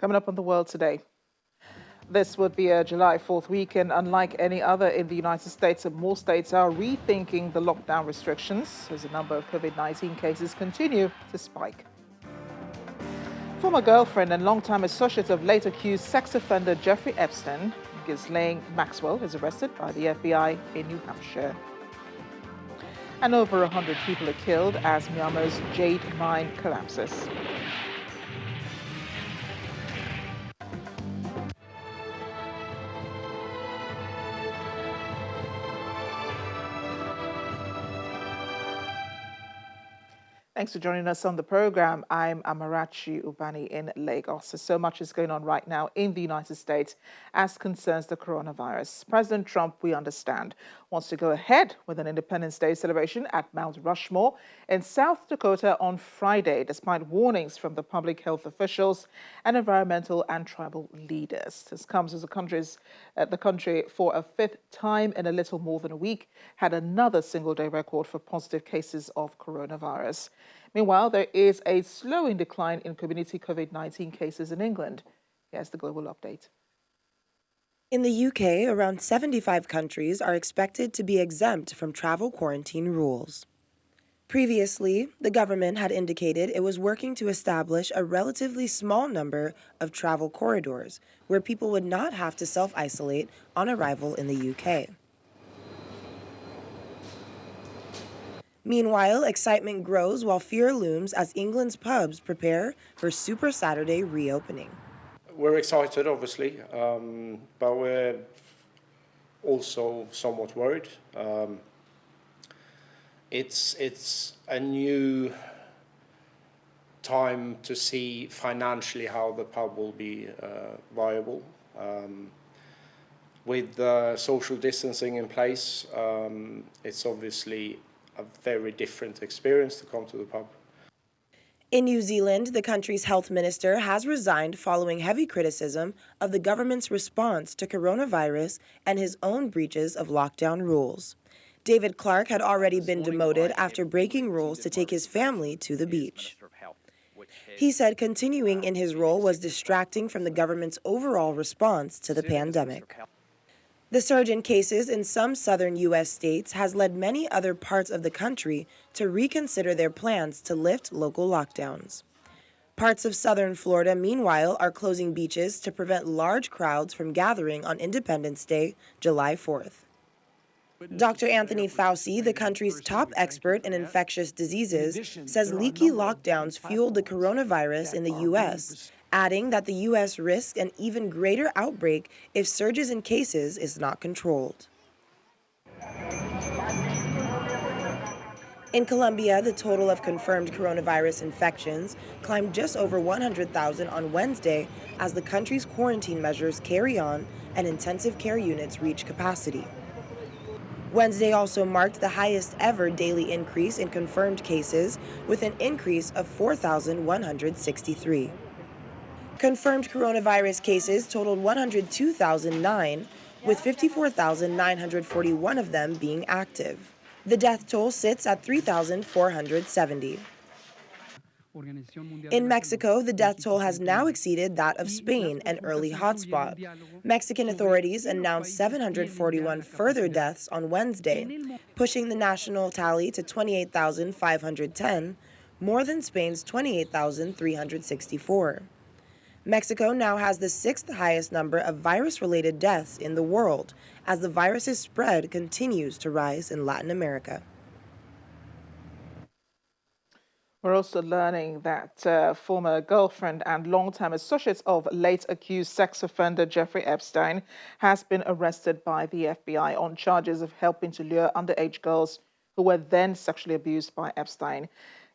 Coming up on The World Today. This would be a July 4th weekend unlike any other in the United States, and more states are rethinking the lockdown restrictions as a number of COVID-19 cases continue to spike. Former girlfriend and longtime associate of late accused sex offender Jeffrey Epstein, Ghislaine Maxwell, is arrested by the FBI in New Hampshire. And over 100 people are killed as Myanmar's Jade mine collapses. Thanks for joining us on the program. I'm Amarachi Ubani in Lagos. So much is going on right now in the United States as concerns the coronavirus. President Trump, we understand, wants to go ahead with an Independence Day celebration at Mount Rushmore in South Dakota on Friday, despite warnings from the public health officials and environmental and tribal leaders. This comes as the country, for a fifth time in a little more than a week, had another single-day record for positive cases of coronavirus. Meanwhile, there is a slowing decline in community COVID-19 cases in England. Here's the global update. In the UK, around 75 countries are expected to be exempt from travel quarantine rules. Previously, the government had indicated it was working to establish a relatively small number of travel corridors where people would not have to self-isolate on arrival in the UK. Meanwhile, excitement grows while fear looms as England's pubs prepare for Super Saturday reopening. We're excited, obviously, but we're also somewhat worried. It's a new time to see financially how the pub will be viable. With social distancing in place, it's obviously a very different experience to come to the pub. In New Zealand, the country's health minister has resigned following heavy criticism of the government's response to coronavirus and his own breaches of lockdown rules. David Clark had already been demoted after breaking rules to take his family to the beach. He said continuing in his role was distracting from the government's overall response to the pandemic. The surge in cases in some southern U.S. states has led many other parts of the country to reconsider their plans to lift local lockdowns. Parts of southern Florida, meanwhile, are closing beaches to prevent large crowds from gathering on Independence Day, July 4th. Dr. Anthony Fauci, the country's top expert in infectious diseases, says leaky lockdowns fueled the coronavirus in the U.S., adding that the U.S. risks an even greater outbreak if surges in cases is not controlled. In Colombia, the total of confirmed coronavirus infections climbed just over 100,000 on Wednesday as the country's quarantine measures carry on and intensive care units reach capacity. Wednesday also marked the highest ever daily increase in confirmed cases, with an increase of 4,163. Confirmed coronavirus cases totaled 102,009, with 54,941 of them being active. The death toll sits at 3,470. In Mexico, the death toll has now exceeded that of Spain, an early hotspot. Mexican authorities announced 741 further deaths on Wednesday, pushing the national tally to 28,510, more than Spain's 28,364. Mexico now has the sixth highest number of virus-related deaths in the world, as the virus's spread continues to rise in Latin America. We're also learning that former girlfriend and longtime associate of late accused sex offender Jeffrey Epstein has been arrested by the FBI on charges of helping to lure underage girls who were then sexually abused by Epstein.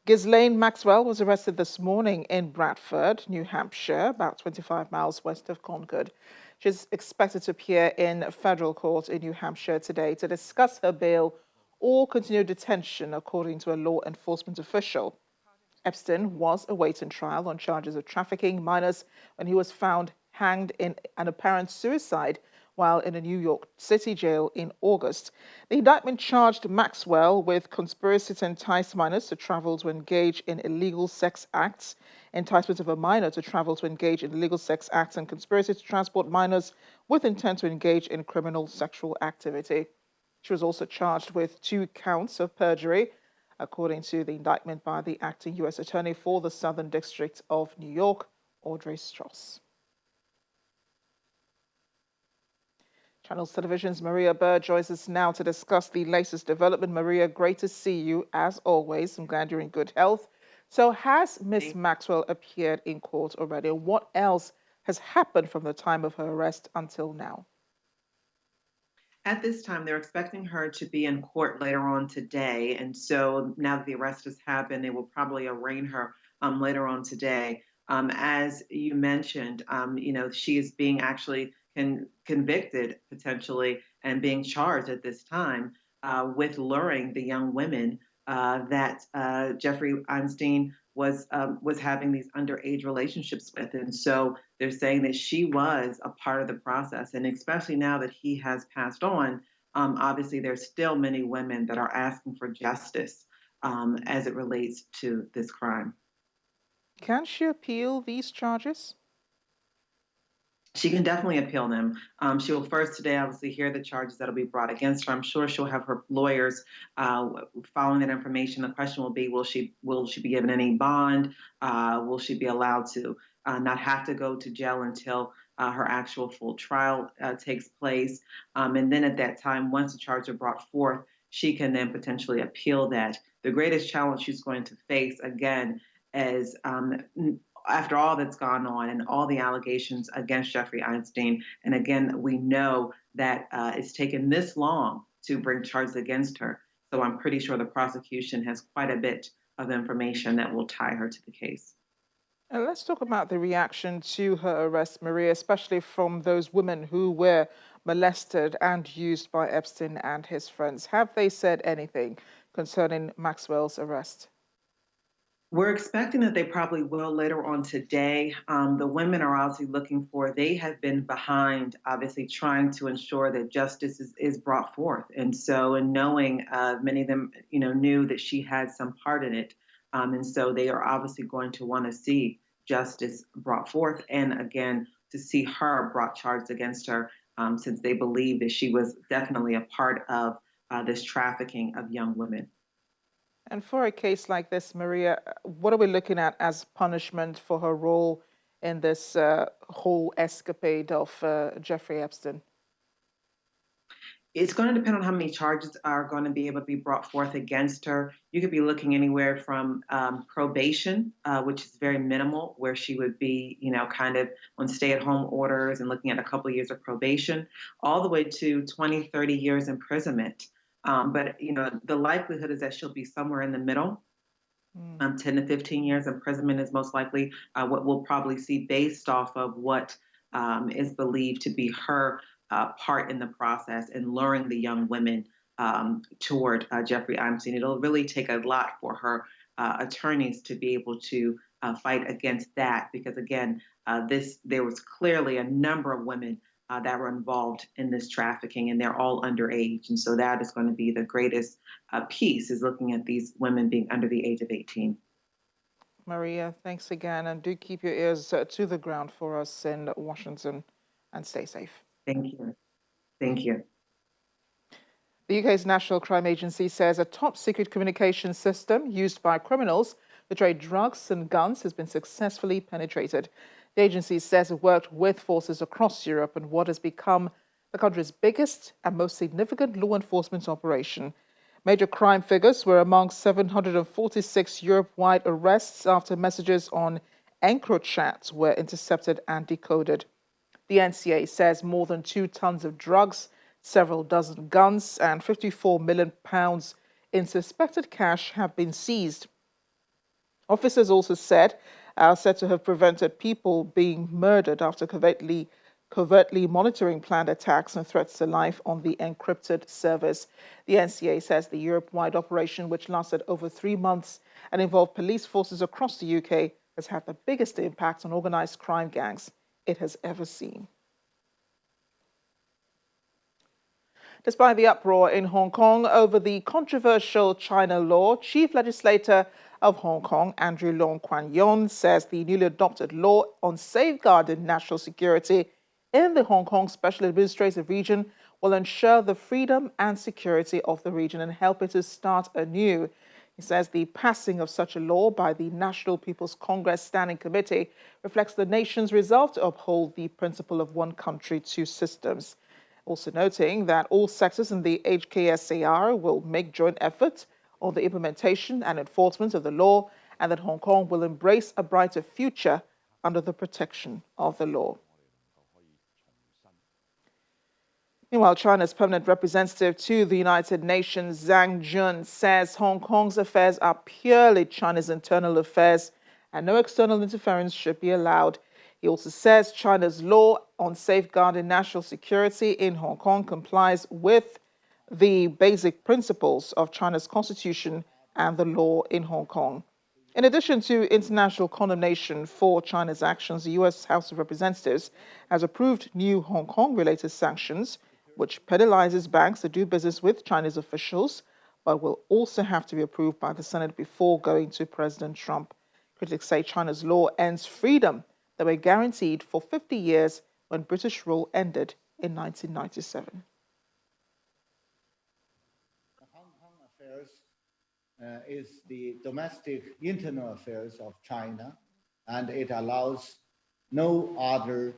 Ghislaine Maxwell was arrested this morning in Bradford, New Hampshire, about 25 miles west of Concord. She's expected to appear in federal court in New Hampshire today to discuss her bail or continued detention, according to a law enforcement official. Epstein was awaiting trial on charges of trafficking minors when he was found hanged in an apparent suicide while in a New York City jail in August. The indictment charged Maxwell with conspiracy to entice minors to travel to engage in illegal sex acts, enticement of a minor to travel to engage in illegal sex acts, and conspiracy to transport minors with intent to engage in criminal sexual activity. She was also charged with 2 counts of perjury, according to the indictment by the acting U.S. Attorney for the Southern District of New York, Audrey Strauss. Channels Television's Maria Burr joins us now to discuss the latest development. Maria, great to see you as always. I'm glad you're in good health. So has Miss Maxwell appeared in court already? What else has happened from the time of her arrest until now? At this time, they're expecting her to be in court later on today. And so now that the arrest has happened, they will probably arraign her later on today. As you mentioned, she is being actually convicted potentially and being charged at this time with luring the young women that Jeffrey Epstein was having these underage relationships with. And so they're saying that she was a part of the process. And especially now that he has passed on, obviously there's still many women that are asking for justice as it relates to this crime. Can she appeal these charges? She can definitely appeal them. She will first today obviously hear the charges that will be brought against her. I'm sure she'll have her lawyers following that information. The question will be, will she be given any bond? Will she be allowed to not have to go to jail until her actual full trial takes place? And then at that time, once the charges are brought forth, she can then potentially appeal that. The greatest challenge she's going to face, again, is after all that's gone on and all the allegations against Jeffrey Epstein, and again, we know that it's taken this long to bring charges against her. So I'm pretty sure the prosecution has quite a bit of information that will tie her to the case. And let's talk about the reaction to her arrest, Maria, especially from those women who were molested and used by Epstein and his friends. Have they said anything concerning Maxwell's arrest? We're expecting that they probably will later on today. The women are obviously they have been behind, obviously trying to ensure that justice is brought forth. And so, in knowing many of them, knew that she had some part in it. And so they are obviously going to want to see justice brought forth. And again, to see her brought charges against her, since they believe that she was definitely a part of this trafficking of young women. And for a case like this, Maria, what are we looking at as punishment for her role in this whole escapade of Jeffrey Epstein? It's going to depend on how many charges are going to be able to be brought forth against her. You could be looking anywhere from probation, which is very minimal, where she would be, kind of on stay-at-home orders and looking at a couple of years of probation, all the way to 20, 30 years imprisonment. But, the likelihood is that she'll be somewhere in the middle. 10 to 15 years imprisonment is most likely what we'll probably see based off of what is believed to be her part in the process in luring the young women toward Jeffrey Epstein. It'll really take a lot for her attorneys to be able to fight against that because, again, there was clearly a number of women that were involved in this trafficking, and they're all underage. And so that is going to be the greatest piece, is looking at these women being under the age of 18. Maria, thanks again, and do keep your ears to the ground for us in Washington, and stay safe. Thank you. Thank you. The UK's National Crime Agency says a top-secret communication system used by criminals to trade drugs and guns has been successfully penetrated. The agency says it worked with forces across Europe in what has become the country's biggest and most significant law enforcement operation. Major crime figures were among 746 Europe-wide arrests after messages on EncroChat were intercepted and decoded. The NCA says more than 2 tons of drugs, several dozen guns, and £54 million in suspected cash have been seized. Officers also said to have prevented people being murdered after covertly monitoring planned attacks and threats to life on the encrypted servers. The NCA says the Europe-wide operation, which lasted over 3 months and involved police forces across the UK, has had the biggest impact on organized crime gangs it has ever seen. Despite the uproar in Hong Kong over the controversial China law, Chief Legislator of Hong Kong, Andrew Leung Kwan Yeon, says the newly adopted law on safeguarding national security in the Hong Kong Special Administrative Region will ensure the freedom and security of the region and help it to start anew. He says the passing of such a law by the National People's Congress Standing Committee reflects the nation's resolve to uphold the principle of one country, two systems. Also noting that all sectors in the HKSAR will make joint effort on the implementation and enforcement of the law, and that Hong Kong will embrace a brighter future under the protection of the law. Meanwhile, China's permanent representative to the United Nations, Zhang Jun, says Hong Kong's affairs are purely China's internal affairs and no external interference should be allowed. He also says China's law on safeguarding national security in Hong Kong complies with the basic principles of China's constitution and the law in Hong Kong. In addition to international condemnation for China's actions, the U.S. House of Representatives has approved new Hong Kong-related sanctions, which penalizes banks that do business with Chinese officials, but will also have to be approved by the Senate before going to President Trump. Critics say China's law ends freedom that were guaranteed for 50 years when British rule ended in 1997. Hong Kong affairs is the domestic internal affairs of China, and it allows no other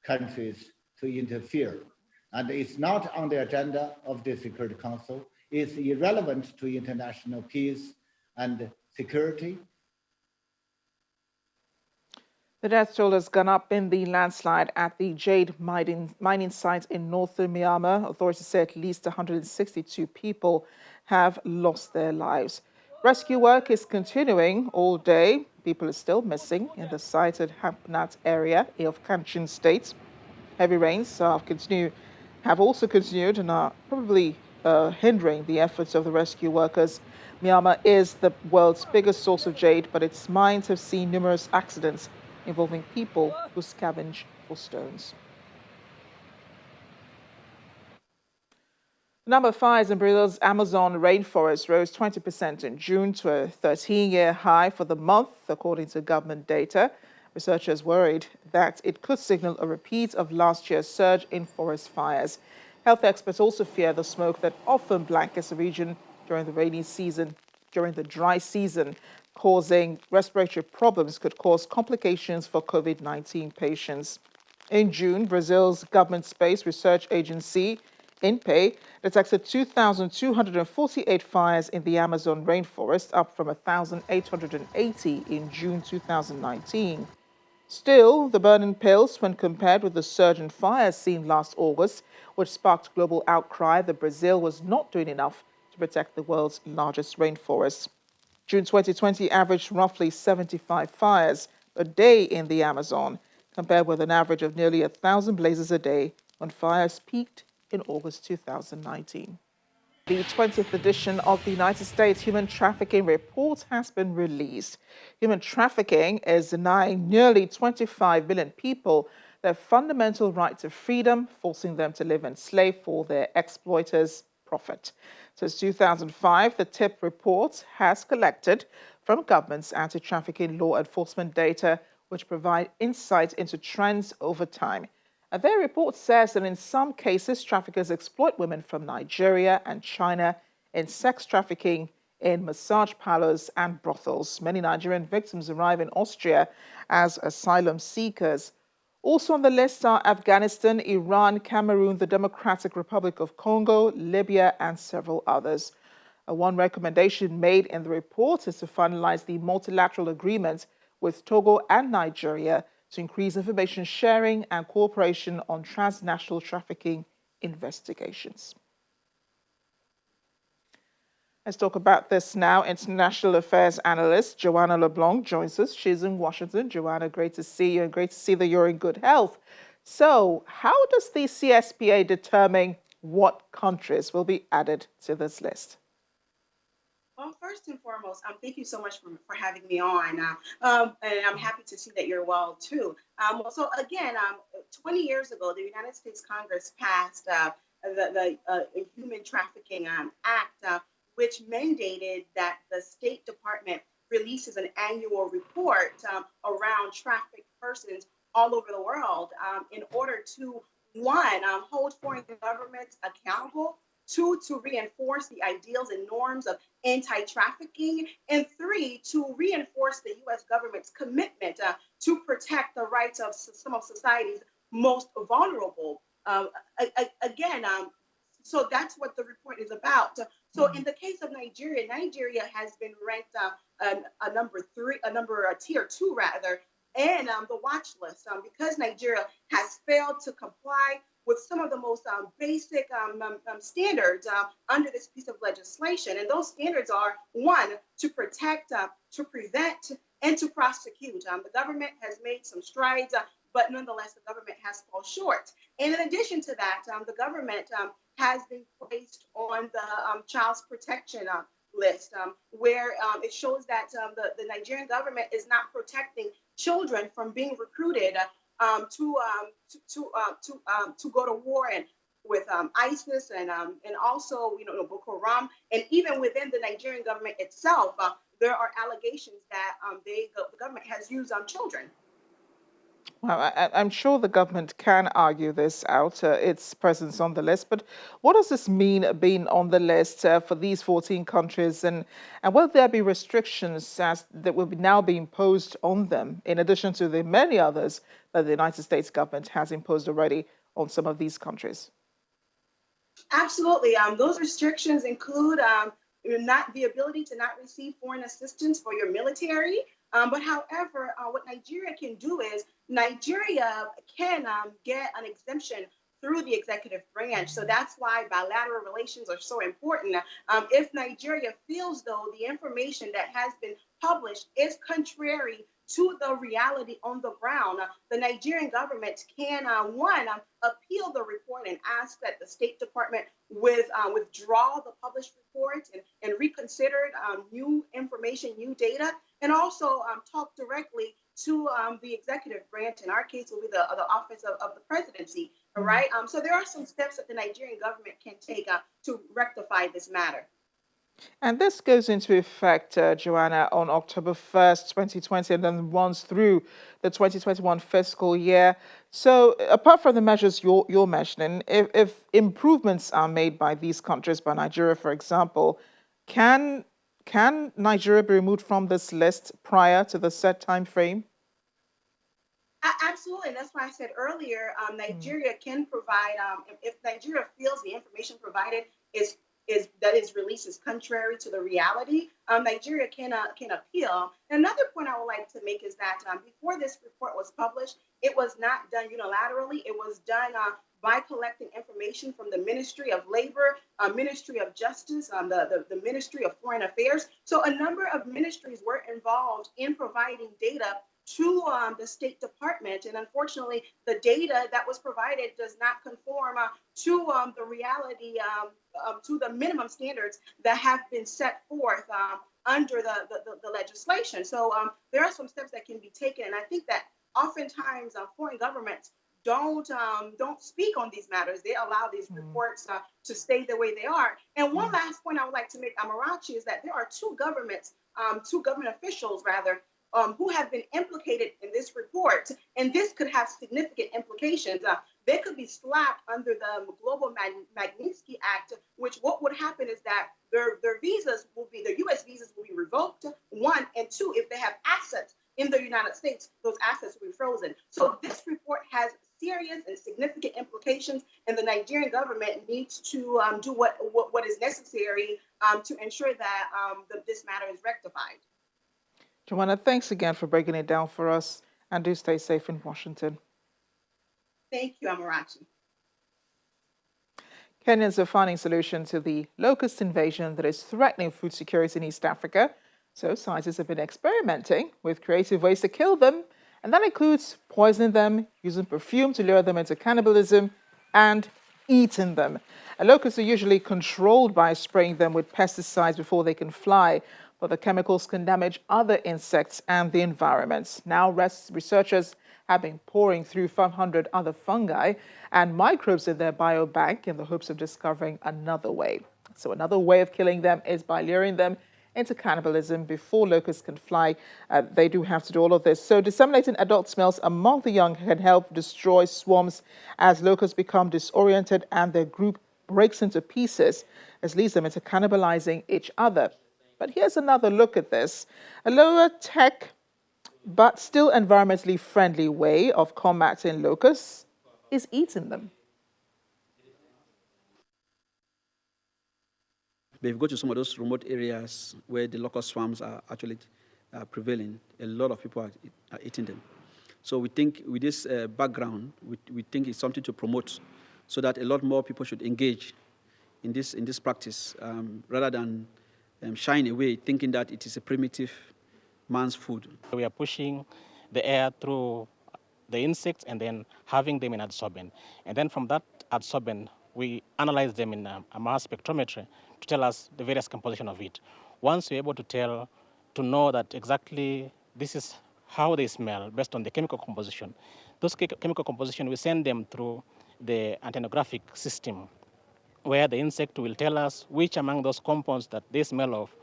countries to interfere. And it's not on the agenda of the Security Council. It's irrelevant to international peace and security. The death toll has gone up in the landslide at the Jade mining site in northern Myanmar. Authorities say at least 162 people have lost their lives. Rescue work is continuing all day. People are still missing in the sited Hapnat area of Kachin State. Heavy rains have also continued and are probably hindering the efforts of the rescue workers. Myanmar is the world's biggest source of jade, but its mines have seen numerous accidents involving people who scavenge for stones. The number of fires in Brazil's Amazon rainforest rose 20% in June to a 13-year high for the month, according to government data. Researchers worried that it could signal a repeat of last year's surge in forest fires. Health experts also fear the smoke that often blankets the region during the dry season, causing respiratory problems could cause complications for COVID-19 patients. In June, Brazil's government space research agency, INPE, detected 2,248 fires in the Amazon rainforest, up from 1,880 in June 2019. Still, the burning pales when compared with the surge in fires seen last August, which sparked global outcry that Brazil was not doing enough to protect the world's largest rainforest. June 2020 averaged roughly 75 fires a day in the Amazon, compared with an average of nearly 1,000 blazes a day when fires peaked in August 2019. The 20th edition of the United States Human Trafficking Report has been released. Human trafficking is denying nearly 25 million people their fundamental right to freedom, forcing them to live enslaved for their exploiters' profit. Since 2005, the TIP report has collected from governments anti-trafficking law enforcement data, which provide insight into trends over time. Their report says that in some cases, traffickers exploit women from Nigeria and China in sex trafficking, in massage parlors and brothels. Many Nigerian victims arrive in Austria as asylum seekers. Also on the list are Afghanistan, Iran, Cameroon, the Democratic Republic of Congo, Libya, and several others. One recommendation made in the report is to finalize the multilateral agreement with Togo and Nigeria to increase information sharing and cooperation on transnational trafficking investigations. Let's talk about this now. International affairs analyst Joanna LeBlanc joins us. She's in Washington. Joanna, great to see you and great to see that you're in good health. So how does the CSPA determine what countries will be added to this list? Well, first and foremost, thank you so much for having me on. And I'm happy to see that you're well, too. So again, 20 years ago, the United States Congress passed Human Trafficking Act, which mandated that the State Department releases an annual report around trafficked persons all over the world in order to, one, hold foreign governments accountable, two, to reinforce the ideals and norms of anti-trafficking, and three, to reinforce the U.S. government's commitment to protect the rights of some of society's most vulnerable. Again, so that's what the report is about. So in the case of Nigeria, Nigeria has been ranked a number three, a tier two rather, and the watch list because Nigeria has failed to comply with some of the most basic standards under this piece of legislation. And those standards are, one, to protect, to prevent, and to prosecute. The government has made some strides, but nonetheless, the government has fallen short. And in addition to that, the government has been placed on the child's protection list, where it shows that the Nigerian government is not protecting children from being recruited to go to war and with ISIS and also Boko Haram, and even within the Nigerian government itself, there are allegations that the government has used children. Well, I'm sure the government can argue this out, its presence on the list, but what does this mean being on the list for these 14 countries, and will there be restrictions that will now be imposed on them, in addition to the many others that the United States government has imposed already on some of these countries? Absolutely. Those restrictions include not the ability to not receive foreign assistance for your military. But however, what Nigeria can do is Nigeria can get an exemption through the executive branch. So that's why bilateral relations are so important. If Nigeria feels, though, the information that has been published is contrary to the reality on the ground, the Nigerian government can, one, appeal the report and ask that the State Department withdraw the published report and reconsider new information, new data, and also talk directly to the executive branch. In our case, will be the office of the presidency, right? So there are some steps that the Nigerian government can take to rectify this matter. And this goes into effect, Joanna, on October 1st, 2020, and then runs through the 2021 fiscal year. So apart from the measures you're mentioning, if improvements are made by these countries, by Nigeria, for example, can Nigeria be removed from this list prior to the set time frame? Absolutely. That's why I said earlier, Nigeria can provide, if Nigeria feels the information provided is released is contrary to the reality, Nigeria can appeal. And another point I would like to make is that before this report was published, it was not done unilaterally. It was done by collecting information from the Ministry of Labor, Ministry of Justice, the Ministry of Foreign Affairs. So a number of ministries were involved in providing data to the State Department. And unfortunately, the data that was provided does not conform to the reality, to the minimum standards that have been set forth under the legislation. So there are some steps that can be taken. And I think that oftentimes foreign governments don't speak on these matters. They allow these reports to stay the way they are. And one last point I would like to make, Amarachi, is that there are two government officials, rather, who have been implicated in this report, and this could have significant implications. They could be slapped under the Global Magnitsky Act, which what would happen is that their U.S. visas will be revoked, one, and two, if they have assets in the United States, those assets will be frozen. So this report has serious and significant implications, and the Nigerian government needs to do what is necessary to ensure that this matter is rectified. Joanna, thanks again for breaking it down for us, and do stay safe in Washington. Thank you, Amarachi. Kenyans are finding solution to the locust invasion that is threatening food security in East Africa. So scientists have been experimenting with creative ways to kill them, and that includes poisoning them, using perfume to lure them into cannibalism, and eating them. And locusts are usually controlled by spraying them with pesticides before they can fly. but the chemicals can damage other insects and the environment. Now, researchers have been pouring through 500 other fungi and microbes in their biobank in the hopes of discovering another way. So another way of killing them is by luring them into cannibalism before locusts can fly. They do have to do all of this. So disseminating adult smells among the young can help destroy swarms as locusts become disoriented and their group breaks into pieces, as leads them into cannibalizing each other. But here's another look at this. A lower tech but still environmentally friendly way of combating locusts is eating them. But if you go to some of those remote areas where the locust swarms are actually prevailing, a lot of people are eating them. So we think with this background, we think it's something to promote so that a lot more people should engage in this practice rather than shying away, thinking that it is a primitive man's food. We are pushing the air through the insects and then having them in adsorbent. And then from that adsorbent, we analyze them in a mass spectrometry to tell us the various composition of it. Once we're able to know that exactly this is how they smell based on the chemical composition, those chemical composition, we send them through the antenographic system, where the insect will tell us which among those compounds that they smell of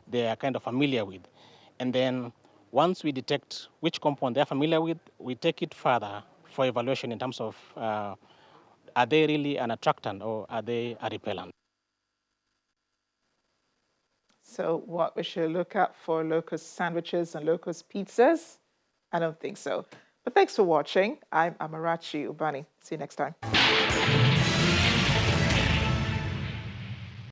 they are kind of familiar with. And then once we detect which compound they're familiar with, we take it further for evaluation in terms of are they really an attractant or are they a repellent? So what we should look at for locust sandwiches and locust pizzas? I don't think so. But thanks for watching. I'm Amarachi Ubani. See you next time.